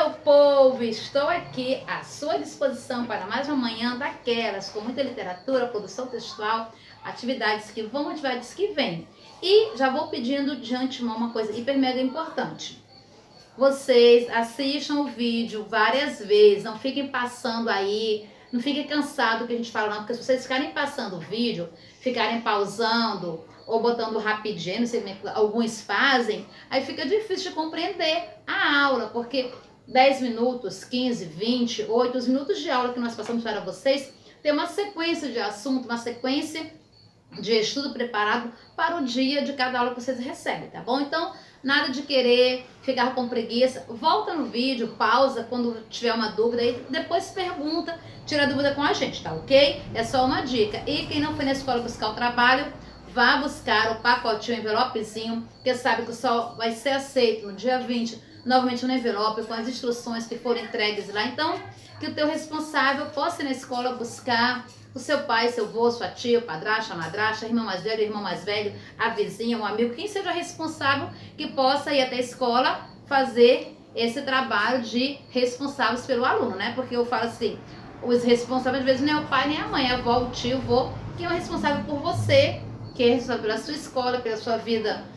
meu povo, estou aqui à sua disposição para mais uma manhã daquelas, com muita literatura, produção textual, atividades que vão, atividades que vêm. E já vou pedindo de antemão uma coisa hiper mega importante. Vocês assistam o vídeo várias vezes, não fiquem passando aí, não fiquem cansados do que a gente fala não, porque se vocês ficarem passando o vídeo, ficarem pausando ou botando rapidinho, não sei como é que alguns fazem, aí fica difícil de compreender a aula, porque 10 minutos, 15, 20, 8 os minutos de aula que nós passamos para vocês, tem uma sequência de assunto, uma sequência de estudo preparado para o dia de cada aula que vocês recebem, tá bom? Então, nada de querer ficar com preguiça, volta no vídeo, pausa quando tiver uma dúvida e depois pergunta, tira a dúvida com a gente, tá ok? É só uma dica. E quem não foi na escola buscar o trabalho, vá buscar o pacotinho, o envelopezinho, que sabe que só vai ser aceito no dia 20, novamente no envelope, com as instruções que foram entregues lá. Então, que o teu responsável possa ir na escola buscar o seu pai, seu avô, sua tia, o padrasto, a madrasta, irmão mais velho, a vizinha, um amigo, quem seja responsável que possa ir até a escola fazer esse trabalho de responsáveis pelo aluno, né? Porque eu falo assim, os responsáveis às vezes não é o pai nem a mãe, é a avó, o tio, o vô, que é o responsável por você, que é responsável pela sua escola, pela sua vida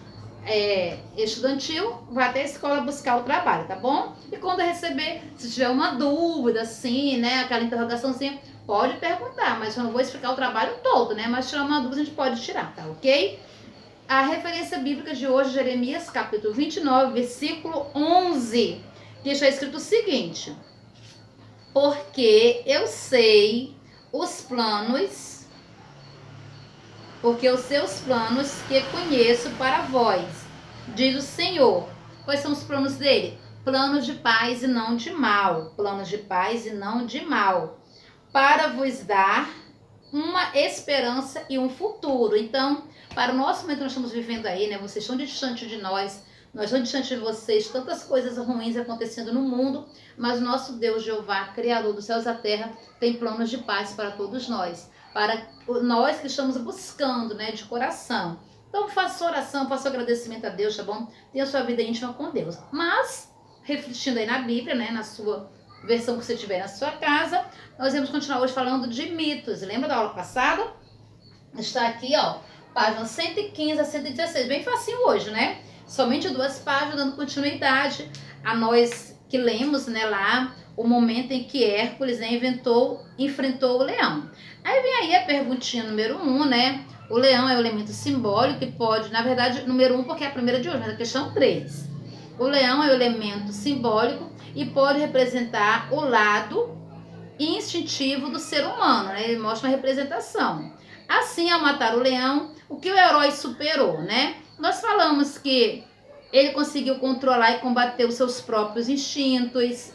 estudantil, vai até a escola buscar o trabalho, tá bom? E quando receber, se tiver uma dúvida, assim, né, aquela interrogaçãozinha, pode perguntar, mas eu não vou explicar o trabalho todo, né, mas tirar uma dúvida a gente pode tirar, tá ok? A referência bíblica de hoje, Jeremias, capítulo 29, versículo 11, que está escrito o seguinte: porque eu sei os planos, porque os seus planos que conheço para vós, diz o Senhor. Quais são os planos dele? Planos de paz e não de mal. Planos de paz e não de mal. Para vos dar uma esperança e um futuro. Então, para o nosso momento que nós estamos vivendo aí, né? Vocês estão distantes de nós estamos distantes de vocês, tantas coisas ruins acontecendo no mundo, mas o nosso Deus Jeová, Criador dos céus e da terra, tem planos de paz para todos nós. Para nós que estamos buscando, né, de coração. Então faça oração, faça agradecimento a Deus, tá bom? Tenha a sua vida íntima com Deus. Mas, refletindo aí na Bíblia, né, na sua versão que você tiver na sua casa, nós vamos continuar hoje falando de mitos. Lembra da aula passada? Está aqui, ó, página 115 a 116, bem facinho hoje, né? Somente 2 páginas, dando continuidade a nós que lemos, né, lá, o momento em que Hércules, né, enfrentou o leão. Aí vem aí a perguntinha número 1, né? O leão é o elemento simbólico que pode, na verdade, número 1 porque é a primeira de hoje, mas a questão 3. O leão é o elemento simbólico e pode representar o lado instintivo do ser humano, né? Ele mostra uma representação. Assim, ao matar o leão, o que o herói superou, né? Nós falamos que ele conseguiu controlar e combater os seus próprios instintos,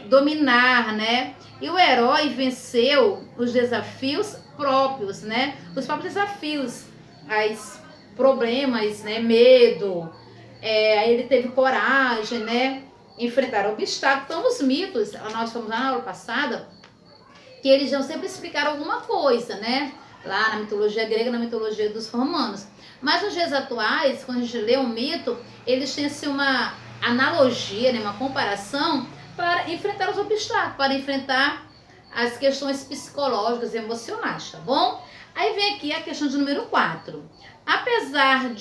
dominar, né? E o herói venceu os desafios próprios, né? Os próprios desafios, os problemas, né? Medo, ele teve coragem, né? Enfrentar obstáculos. Então, os mitos, nós fomos lá na aula passada, que eles já sempre explicaram alguma coisa, né? Lá na mitologia grega, na mitologia dos romanos. Mas nos dias atuais, quando a gente lê um mito, eles têm assim, uma analogia, né? Uma comparação para enfrentar os obstáculos, para enfrentar as questões psicológicas e emocionais, tá bom? Aí vem aqui a questão de número 4. Apesar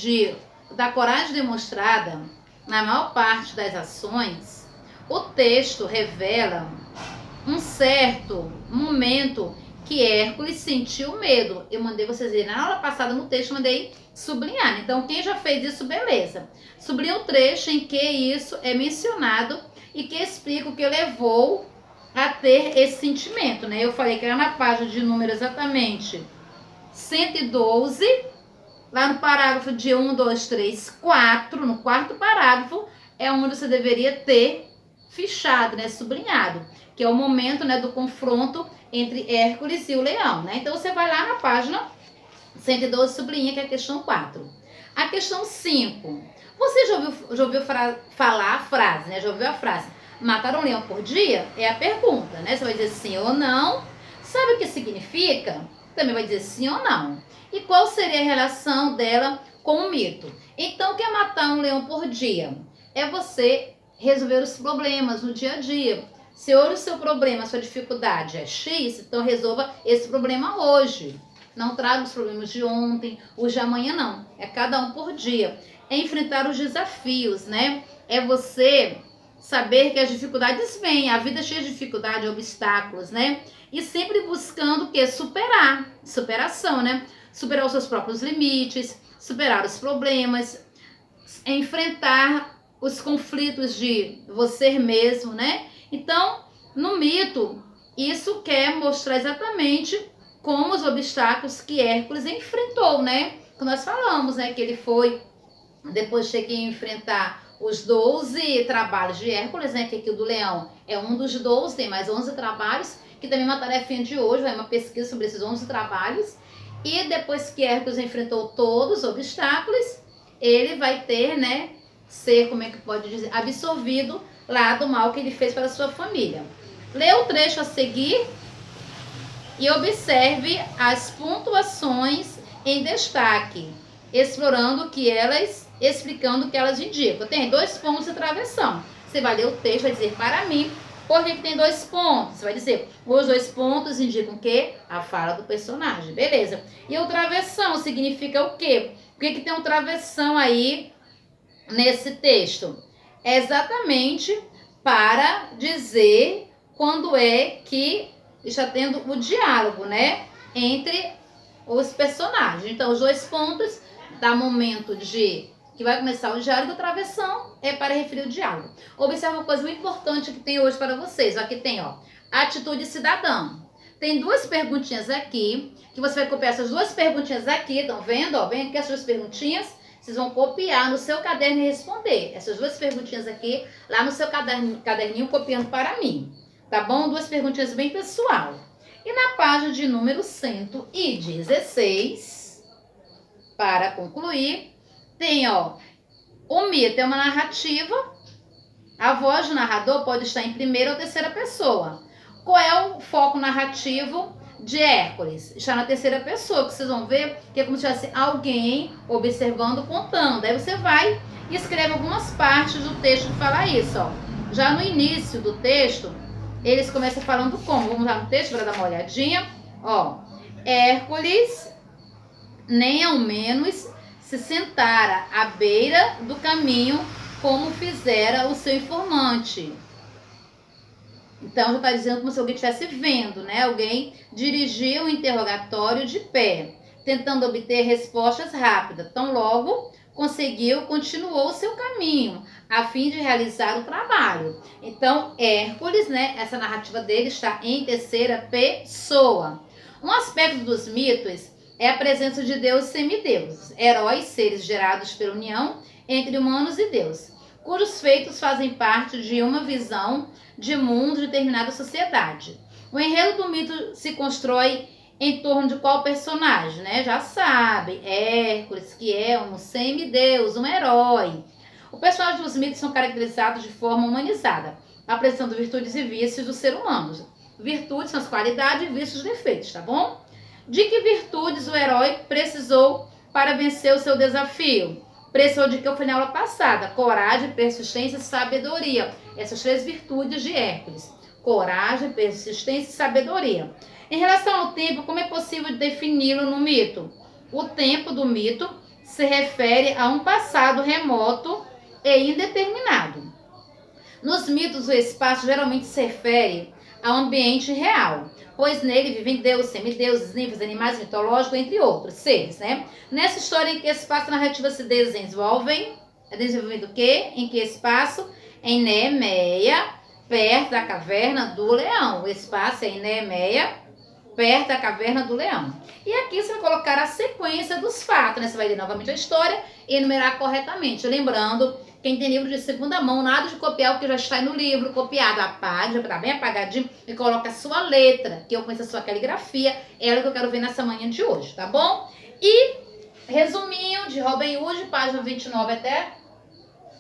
da coragem demonstrada na maior parte das ações, o texto revela um certo momento que Hércules sentiu medo. Eu mandei vocês verem na aula passada no texto, mandei sublinhar. Então, quem já fez isso, beleza. Sublinha o trecho em que isso é mencionado e que explica o que levou a ter esse sentimento, né? Eu falei que era na página de número exatamente 112, lá no parágrafo de 1, 2, 3, 4, no 4º parágrafo, é onde você deveria ter fichado, né? Sublinhado, que é o momento, né, do confronto entre Hércules e o leão, né? Então, você vai lá na página 112, sublinha, que é a questão 4. A questão 5. Você já ouviu falar a frase, né? Já ouviu a frase, matar um leão por dia? É a pergunta, né? Você vai dizer sim ou não. Sabe o que significa? Também vai dizer sim ou não. E qual seria a relação dela com o mito? Então, o que é matar um leão por dia? É você resolver os problemas no dia a dia. Se hoje o seu problema, a sua dificuldade é X, então resolva esse problema hoje. Não traga os problemas de ontem, os de amanhã não. É cada um por dia. É enfrentar os desafios, né? É você saber que as dificuldades vêm. A vida é cheia de dificuldades, obstáculos, né? E sempre buscando o quê? Superar. Superação, né? Superar os seus próprios limites, superar os problemas, enfrentar os conflitos de você mesmo, né? Então, no mito, isso quer mostrar exatamente como os obstáculos que Hércules enfrentou, né? Que nós falamos, né? Que ele foi, depois de ter que enfrentar os 12 trabalhos de Hércules, né? Que aqui o do leão é um dos 12, tem mais 11 trabalhos, que também é uma tarefinha de hoje, vai uma pesquisa sobre esses 11 trabalhos. E depois que Hércules enfrentou todos os obstáculos, ele vai ter, né? Ser, como é que pode dizer, absorvido lá do mal que ele fez para a sua família. Lê o trecho a seguir e observe as pontuações em destaque, explorando o que elas, explicando o que elas indicam. Tem 2 pontos de travessão. Você vai ler o texto, vai dizer para mim, por que tem 2 pontos? Você vai dizer, os 2 pontos indicam o quê? A fala do personagem, beleza. E o travessão significa o quê? Por que tem um travessão aí nesse texto? É exatamente para dizer quando é que está tendo o diálogo, né, entre os personagens. Então, os 2 pontos dá momento de que vai começar o diálogo, a travessão é para referir o diálogo. Observe uma coisa muito importante que tem hoje para vocês. Aqui tem, ó, atitude cidadã. Tem 2 perguntinhas aqui, que você vai copiar essas 2 perguntinhas aqui, estão vendo? Ó, vem aqui essas 2 perguntinhas, vocês vão copiar no seu caderno e responder. Essas 2 perguntinhas aqui, lá no seu caderninho, copiando para mim. Tá bom? 2 perguntinhas bem pessoal. E na página de número 116, para concluir, tem, ó, o mito é uma narrativa. A voz do narrador pode estar em primeira ou terceira pessoa. Qual é o foco narrativo de Hércules? Está na terceira pessoa, que vocês vão ver que é como se tivesse alguém observando, contando. Aí você vai e escreve algumas partes do texto que fala isso, ó. Já no início do texto, eles começam falando como? Vamos lá no texto para dar uma olhadinha. Ó, Hércules, nem ao menos se sentara à beira do caminho como fizera o seu informante. Então, já está dizendo como se alguém estivesse vendo, né? Alguém dirigia o interrogatório de pé, tentando obter respostas rápidas. Tão logo conseguiu, continuou o seu caminho, a fim de realizar o trabalho. Então, Hércules, né? Essa narrativa dele está em terceira pessoa. Um aspecto dos mitos é a presença de Deus e semideuses, heróis, seres gerados pela união entre humanos e Deus, cujos feitos fazem parte de uma visão de mundo de determinada sociedade. O enredo do mito se constrói em torno de qual personagem, né? Já sabe, Hércules, que é um semideus, um herói. Os personagens dos mitos são caracterizados de forma humanizada, apresentando virtudes e vícios do ser humano. Virtudes são as qualidades e vícios os defeitos, tá bom? De que virtudes o herói precisou para vencer o seu desafio? Precisou de que eu falei na aula passada? Coragem, persistência e sabedoria. Essas 3 virtudes de Hércules. Coragem, persistência e sabedoria. Em relação ao tempo, como é possível defini-lo no mito? O tempo do mito se refere a um passado remoto e indeterminado. Nos mitos, o espaço geralmente se refere ao ambiente real, pois nele vivem deuses, semideuses, ninfas, animais mitológicos, entre outros seres, né? Nessa história em que espaço narrativa se desenvolvem, é desenvolvido o quê? Em que espaço? Em Nemeia, perto da caverna do leão. O espaço é em Nemeia, perto da caverna do leão. E aqui você vai colocar a sequência dos fatos, né? Você vai ler novamente a história e enumerar corretamente. Lembrando, quem tem livro de segunda mão, nada de copiar o que já está no livro, copiado a página, está bem apagadinho, e coloca a sua letra, que eu conheço a sua caligrafia, é ela que eu quero ver nessa manhã de hoje, tá bom? E resuminho de Robin Hood, página 29 até...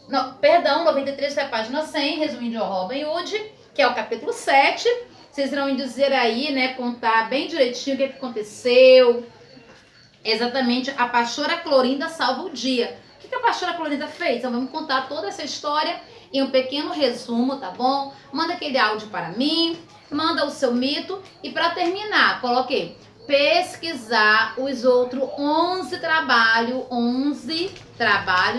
Não, perdão, 93 até a página 100, resuminho de Robin Hood, que é o capítulo 7. Vocês irão me dizer aí, né, contar bem direitinho o que aconteceu. Exatamente, a pastora Clorinda salva o dia. O que a pastora Clorinda fez? Então vamos contar toda essa história e um pequeno resumo, tá bom? Manda aquele áudio para mim, manda o seu mito e para terminar, coloquei pesquisar os outros 11 trabalhos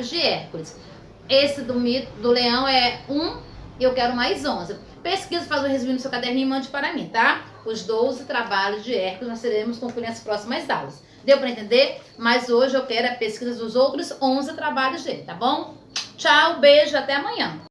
de Hércules. Esse do mito do leão é 1, eu quero mais 11. Pesquisa, faz um resumo no seu caderninho e mande para mim, tá? Os 12 trabalhos de Hércules nós teremos concluir nas próximas aulas. Deu para entender? Mas hoje eu quero a pesquisa dos outros 11 trabalhos dele, tá bom? Tchau, beijo, até amanhã.